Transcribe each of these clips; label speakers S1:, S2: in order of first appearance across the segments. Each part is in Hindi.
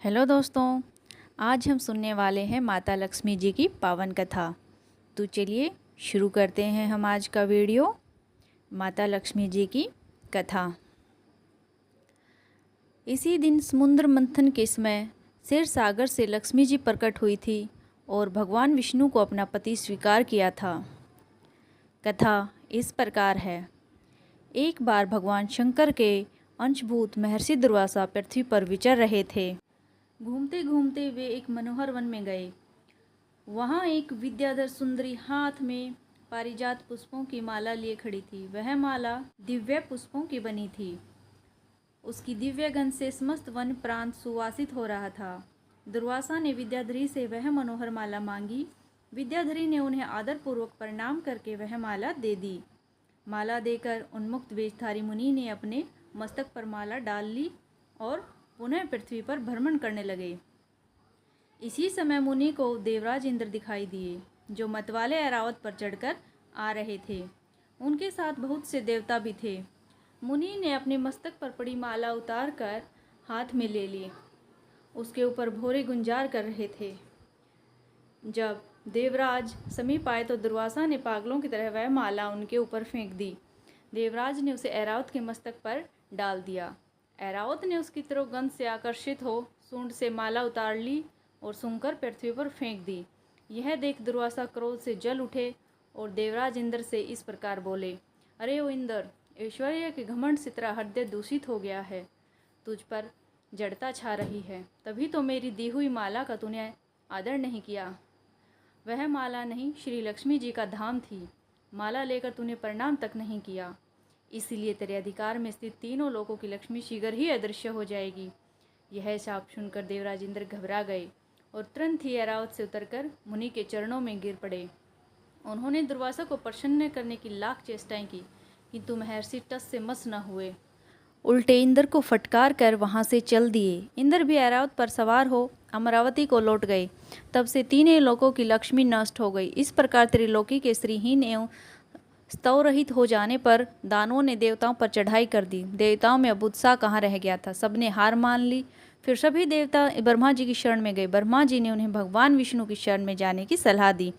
S1: हेलो दोस्तों, आज हम सुनने वाले हैं माता लक्ष्मी जी की पावन कथा। तो चलिए शुरू करते हैं हम आज का वीडियो। माता लक्ष्मी जी की कथा। इसी दिन समुद्र मंथन के समय क्षीर सागर से लक्ष्मी जी प्रकट हुई थी और भगवान विष्णु को अपना पति स्वीकार किया था। कथा इस प्रकार है। एक बार भगवान शंकर के अंशभूत महर्षि दुर्वासा पृथ्वी पर विचर रहे थे। घूमते घूमते वे एक मनोहर वन में गए। वहाँ एक विद्याधर सुंदरी हाथ में पारिजात पुष्पों की माला लिए खड़ी थी। वह माला दिव्य पुष्पों की बनी थी। उसकी दिव्य गंध से समस्त वन प्रांत सुवासित हो रहा था। दुर्वासा ने विद्याधरी से वह मनोहर माला मांगी। विद्याधरी ने उन्हें आदरपूर्वक प्रणाम करके वह माला दे दी। माला देकर उन्मुक्त वेशधारी मुनि ने अपने मस्तक पर माला डाल ली और पुनः पृथ्वी पर भ्रमण करने लगे। इसी समय मुनि को देवराज इंद्र दिखाई दिए, जो मतवाले ऐरावत पर चढ़कर आ रहे थे। उनके साथ बहुत से देवता भी थे। मुनि ने अपने मस्तक पर पड़ी माला उतार कर हाथ में ले ली। उसके ऊपर भोरे गुंजार कर रहे थे। जब देवराज समीप आए तो दुर्वासा ने पागलों की तरह वह माला उनके ऊपर फेंक दी। देवराज ने उसे ऐरावत के मस्तक पर डाल दिया। ऐरावत ने उसकी तरफ गंध से आकर्षित हो सूंड से माला उतार ली और सूंघकर पृथ्वी पर फेंक दी। यह देख दुर्वासा क्रोध से जल उठे और देवराज इंद्र से इस प्रकार बोले, अरे ओ इंद्र, ऐश्वर्य के घमंड से तेरा हृदय दूषित हो गया है। तुझ पर जड़ता छा रही है, तभी तो मेरी दी हुई माला का तूने आदर नहीं किया। वह माला नहीं, श्री लक्ष्मी जी का धाम थी। माला लेकर तूने प्रणाम तक नहीं किया, इसलिए तेरे अधिकार में स्थित तीनों लोकों की लक्ष्मी शीघ्र ही अदृश्य हो जाएगी। यह शाप सुनकर देवराज इंद्र घबरा गए और तुरंत ही ऐरावत से उतरकर मुनि के चरणों में गिर पड़े। उन्होंने दुर्वासा को प्रसन्न करने की लाख चेष्टाएं की, किंतु महर्षि टस से मस न हुए। उल्टे इंद्र को फटकार कर वहां से चल दिए। इंद्र भी ऐरावत पर सवार हो अमरावती को लौट गए। तब से तीनों लोकों की लक्ष्मी नष्ट हो गई। इस प्रकार त्रिलोकी के श्रीहीन एवं स्तव रहित हो जाने पर दानवों ने देवताओं पर चढ़ाई कर दी। देवताओं में अब उत्साह कहाँ रह गया था। सबने हार मान ली। फिर सभी देवता ब्रह्मा जी की शरण में गए। ब्रह्मा जी ने उन्हें भगवान विष्णु की शरण में जाने की सलाह दी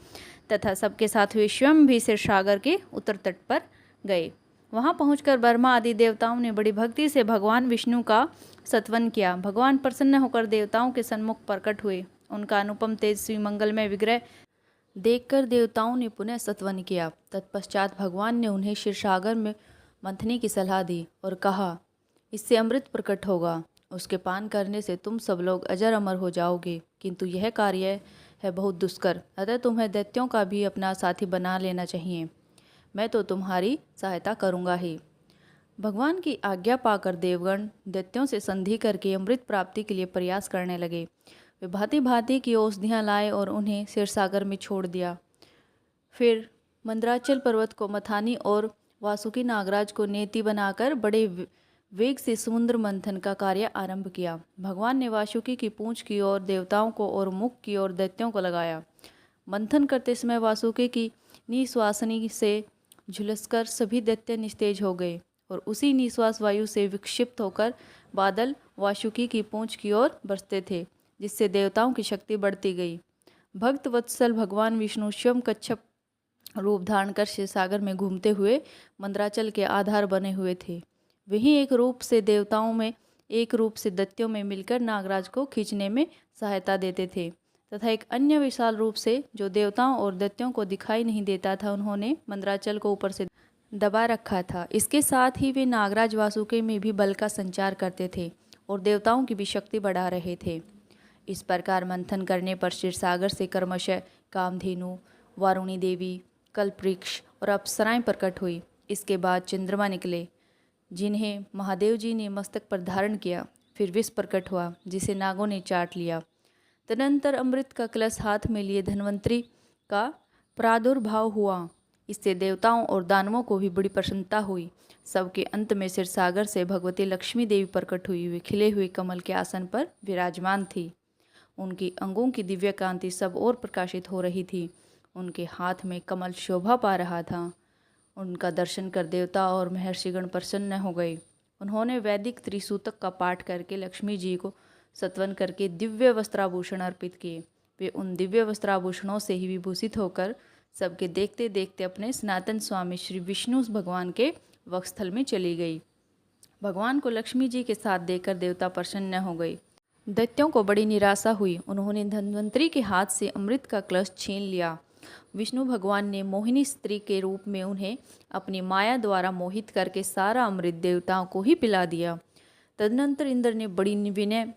S1: तथा सबके साथ वे स्वयं भी क्षीर सागर के उत्तर तट पर गए। वहां पहुंचकर ब्रह्मा आदि देवताओं ने बड़ी भक्ति से भगवान विष्णु का स्तवन किया। भगवान प्रसन्न होकर देवताओं के सन्मुख प्रकट हुए। उनका अनुपम तेजस्वी मंगलमय विग्रह देखकर देवताओं ने पुनः स्तवन किया। तत्पश्चात भगवान ने उन्हें क्षीरसागर में मंथने की सलाह दी और कहा, इससे अमृत प्रकट होगा। उसके पान करने से तुम सब लोग अजर अमर हो जाओगे, किंतु यह कार्य है बहुत दुष्कर, अतः तुम्हें दैत्यों का भी अपना साथी बना लेना चाहिए। मैं तो तुम्हारी सहायता करूँगा ही। भगवान की आज्ञा पाकर देवगण दैत्यों से संधि करके अमृत प्राप्ति के लिए प्रयास करने लगे। वे भांति भांति की औषधियाँ लाए और उन्हें क्षीरसागर में छोड़ दिया। फिर मंदराचल पर्वत को मथानी और वासुकी नागराज को नेति बनाकर बड़े वेग से समुद्र मंथन का कार्य आरंभ किया। भगवान ने वासुकी की पूंछ की ओर देवताओं को और मुख की ओर दैत्यों को लगाया। मंथन करते समय वासुकी की निश्वासनी से झुलसकर सभी दैत्य निस्तेज हो गए और उसी निश्वास वायु से विक्षिप्त होकर बादल वासुकी की पूंछ की ओर बरसते थे, जिससे देवताओं की शक्ति बढ़ती गई। भक्त वत्सल भगवान विष्णु स्वयं कच्छप रूप धारण कर क्षीरसागर में घूमते हुए मंदराचल के आधार बने हुए थे। वहीं एक रूप से देवताओं में, एक रूप से दैत्यों में मिलकर नागराज को खींचने में सहायता देते थे तथा एक अन्य विशाल रूप से जो देवताओं और दैत्यों को दिखाई नहीं देता था, उन्होंने मंदराचल को ऊपर से दबा रखा था। इसके साथ ही वे नागराज वासुकी में भी बल का संचार करते थे और देवताओं की भी शक्ति बढ़ा रहे थे। इस प्रकार मंथन करने पर क्षीरसागर से क्रमशः कामधेनु, वारुणी देवी, कल्पवृक्ष और अप्सराएं प्रकट हुई। इसके बाद चंद्रमा निकले, जिन्हें महादेव जी ने मस्तक पर धारण किया। फिर विष प्रकट हुआ, जिसे नागों ने चाट लिया। तदनंतर अमृत का कलश हाथ में लिए धन्वंतरी का प्रादुर्भाव हुआ। इससे देवताओं और दानवों को भी बड़ी प्रसन्नता हुई। सबके अंत में क्षीरसागर से भगवती लक्ष्मी देवी प्रकट हुई। वे खिले हुए कमल के आसन पर विराजमान थी। उनकी अंगों की दिव्य कांति सब ओर प्रकाशित हो रही थी। उनके हाथ में कमल शोभा पा रहा था। उनका दर्शन कर देवता और महर्षिगण प्रसन्न हो गए। उन्होंने वैदिक त्रिसूतक का पाठ करके लक्ष्मी जी को सत्वन करके दिव्य वस्त्राभूषण अर्पित किए। वे उन दिव्य वस्त्राभूषणों से ही विभूषित होकर सबके देखते देखते अपने सनातन स्वामी श्री विष्णु भगवान के वक्षस्थल में चली गई। भगवान को लक्ष्मी जी के साथ देखकर देवता प्रसन्न हो गए। दैत्यों को बड़ी निराशा हुई। उन्होंने धन्वंतरी के हाथ से अमृत का कलश छीन लिया। विष्णु भगवान ने मोहिनी स्त्री के रूप में उन्हें अपनी माया द्वारा मोहित करके सारा अमृत देवताओं को ही पिला दिया। तदनंतर इंद्र ने बड़ी विनय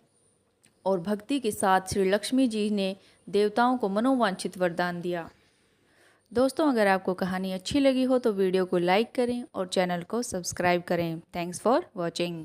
S1: और भक्ति के साथ श्री लक्ष्मी जी ने देवताओं को मनोवांछित वरदान दिया। दोस्तों, अगर आपको कहानी अच्छी लगी हो तो वीडियो को लाइक करें और चैनल को सब्सक्राइब करें। Thanks for watching.